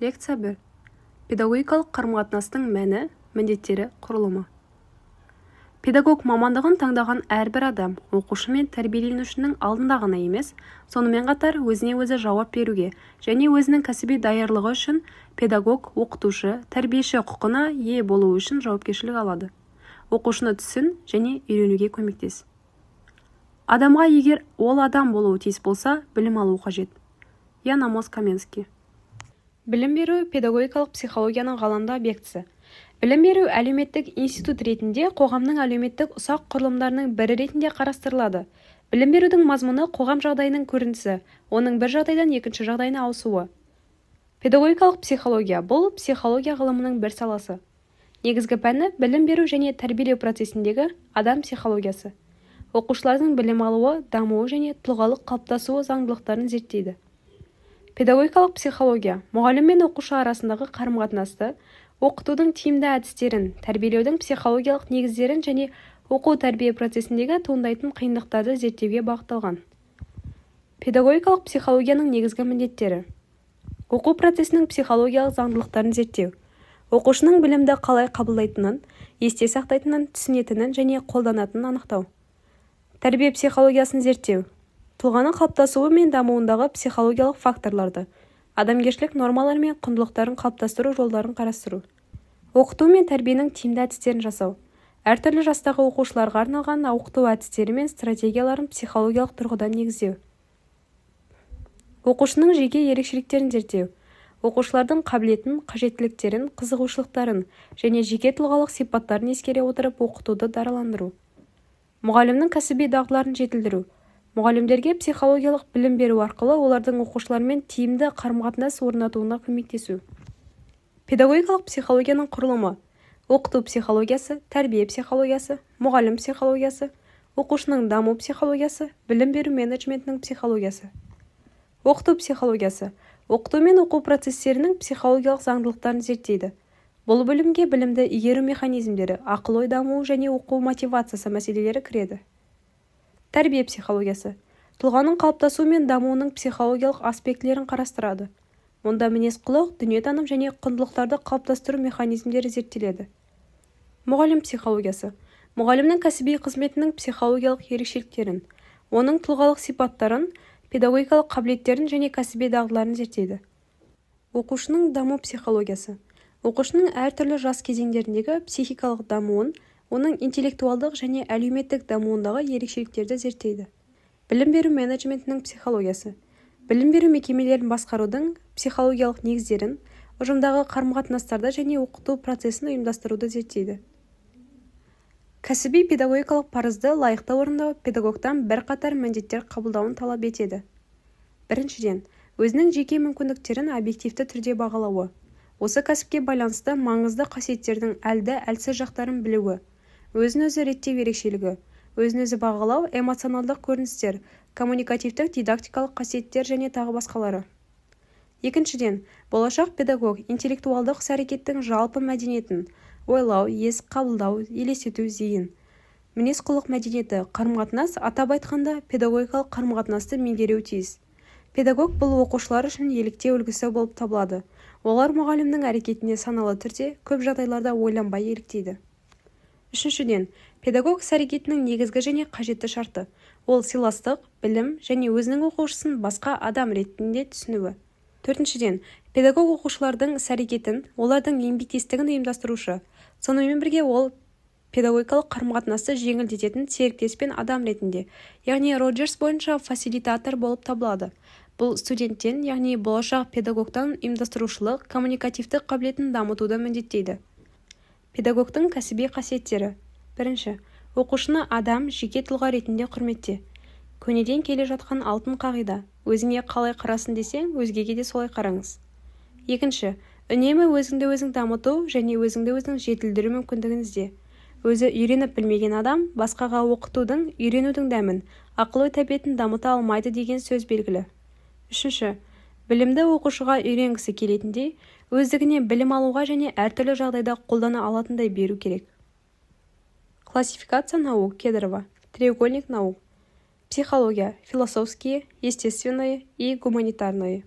Лекция 1. Педагогикалық қарым-қатынастың мәні, міндеттері, құрылымы. Педагог мамандығын таңдаған әрбір адам оқушы мен тәрбиеленушінің алдында ғана емес, сонымен қатар өзіне өзі жауап беруге және өзінің кәсіби даярлығы үшін педагог, оқытушы, тәрбиеші құқығына ие болуы үшін жауапкершілік алады. Оқушыны түсін және үйренуге көмектес. Адамға егер ол адам болуы тиіс болса, білім алу қажет. Ян Амос Каменский. Білім беру педагогикалық психологияның ғаламды объектісі. Білім беру әлеуметтік институт ретінде қоғамның әлеуметтік ұсақ құрылымдарының бірі ретінде қарастырылады. Білім берудің мазмұны қоғам жағдайының көрінісі, оның бір жағдайдан екінші жағдайына ауысуы. Педагогикалық психология бұл психология ғылымының бір саласы. Негізгі пәні білім беру және тәрбиелеу процесіндегі адам психологиясы. Оқушылардың білім алуы, дамуы және тұлғалық қалыптасуы заңдылықтарын зерттейді. Педагогикалық психология мұғалім мен оқушы арасындағы қарым-қатынасты, оқытудың тиімді әдістерін, тәрбиелеудің психологиялық негіздерін және оқу-тәрбие процесіндегі туындайтын қиындықтарды зерттеуге бағытталған. Педагогикалық психологияның негізгі міндеттері: оқу процесінің психологиялық заңдылықтарын зерттеу, оқушының білімді қалай қабылдайтынын, есте сақтайтынын, түсінетінін және қолданатынын анықтау. Тәрбие психологиясын зерттеу, тұлғаның қалыптасуы мен дамуындағы психологиялық факторларды, адамгершілік нормалар мен құндылықтарын қалыптастыру жолдарын қарастыру. Оқыту мен тәрбиенің тиімді әдістерін жасау, әртүрлі жастағы оқушыларға арналған оқыту әдістері мен стратегияларын психологиялық тұрғыдан негіздеу. Оқушының жеке ерекшеліктерін зерттеу, оқушылардың қабілетін, қажеттіліктерін, қызығушылықтарын және жеке тұлғалық сипаттарын ескере отырып оқытуды дараландыру. Мұғалімнің кәсіби дағдыларын жетілдіру, мұғалімдерге психологиялық білім беру арқылы олардың оқушылармен тиімді қарым-қатынас орнатуына көмектесу. Педагогикалық психологияның құрылымы: оқыту психологиясы, тәрбие психологиясы, мұғалім психологиясы, оқушының даму психологиясы, білім беру менеджментінің психологиясы. Оқыту психологиясы оқыту мен оқу процестерінің психологиялық заңдылықтарын зерттейді. Бұл бөлімге білімді игеру механизмдері, ақыл-ой дамуы және оқу мотивациясы мәселелері кіреді. Тәрбие психологиясы тұлғаның қалыптасуы мен дамуының психологиялық аспектілерін қарастырады. Мұнда мінез-құлық, дүниетаным және құндылықтарды қалыптастыру механизмдері зерттеледі. Мұғалім психологиясы мұғалімнің кәсіби қызметінің психологиялық ерекшеліктерін, оның тұлғалық сипаттарын, педагогикалық қабілеттерін және кәсіби дағдыларын зерттейді. Оқушының даму психологиясы оқушының әртүрлі жас кезеңдеріндегі психикалық дамуын, оның интеллектуалдық және әлеуметтік дамуындағы ерекшеліктерді зерттейді. Білім беру менеджментінің психологиясы білім беру мекемелерін басқарудың психологиялық негіздерін, ұжымдағы қарым-қатынастарды және оқыту процесін ұйымдастыруды зерттейді. Кәсіби педагогикалық парызды лайықты орындау педагогтан бірқатар міндеттер қабылдауын талап етеді. Біріншіден, өзінің жеке мүмкіндіктерін объективті түрде бағалауы. Осы кәсіпке байланысты маңызды қасиеттердің әлді әлсіз жақтарын білуі, өзін-өзі реттеу ерекшелігі, өзін-өзі бағалау, эмоционалдық көріністер, коммуникативтік дидактикалық қасиеттер және тағы басқалары. Екіншіден, болашақ педагог интеллектуалдық іс-әрекеттің жалпы мәдениетін, ойлау, ес, қабылдау, елестету, зейін, мінез-құлық мәдениеті, қарым-қатынас, атап айтқанда педагогикалық қарым-қатынасты меңгеруі тиіс. Педагог бұл оқушылар үшін еліктеу үлгісі болып табылады. Олар мұғалімнің әрекетіне саналы түрде көп жағдайларда ойланбай еліктейді. Үшіншіден, педагог іс-әрекетінің негізгі және қажетті шарты. Ол сыйластық, білім және өзінің оқушысын басқа адам ретінде түсінуі. Төртіншіден, педагог оқушылардың іс-әрекетін, олардың еңбектестігін ұйымдастырушы. Сонымен бірге ол педагогикалық қарым-қатынасты жеңілдететін серіктес пен адам ретінде, яғни Роджерс бойынша фасилитатор болып табылады. Бұл студенттен, яғни болашақ педагогтан ұйымдастырушылық, коммуникативтік қабілетін дамытуды міндеттейді. Педагогтың кәсіби қасиеттері. Бірінші, оқушыны адам, жеке тұлға ретінде құрметте. Көнеден келе жатқан алтын қағида: өзіңе қалай қарасын десең, өзгеге де солай қараңыз. Екінші, үнемі өзіңді өзің дамыту және өзіңді өзің жетілдіру мүмкіндігіңізде. Өзі үйреніп білмеген адам басқаға оқытудың, үйренудің дәмін, ақыл-ой тәбетін дамыта алмайды деген сөз белгілі. Үшінші, білімді оқушыға үйренгісі келетіндей, өздігіне білім алуға және әртүрлі жағдайда қолдана алатындай беру керек. Классификация наук Кедрова. Треугольник наук. Психология, философские, естественные и гуманитарные.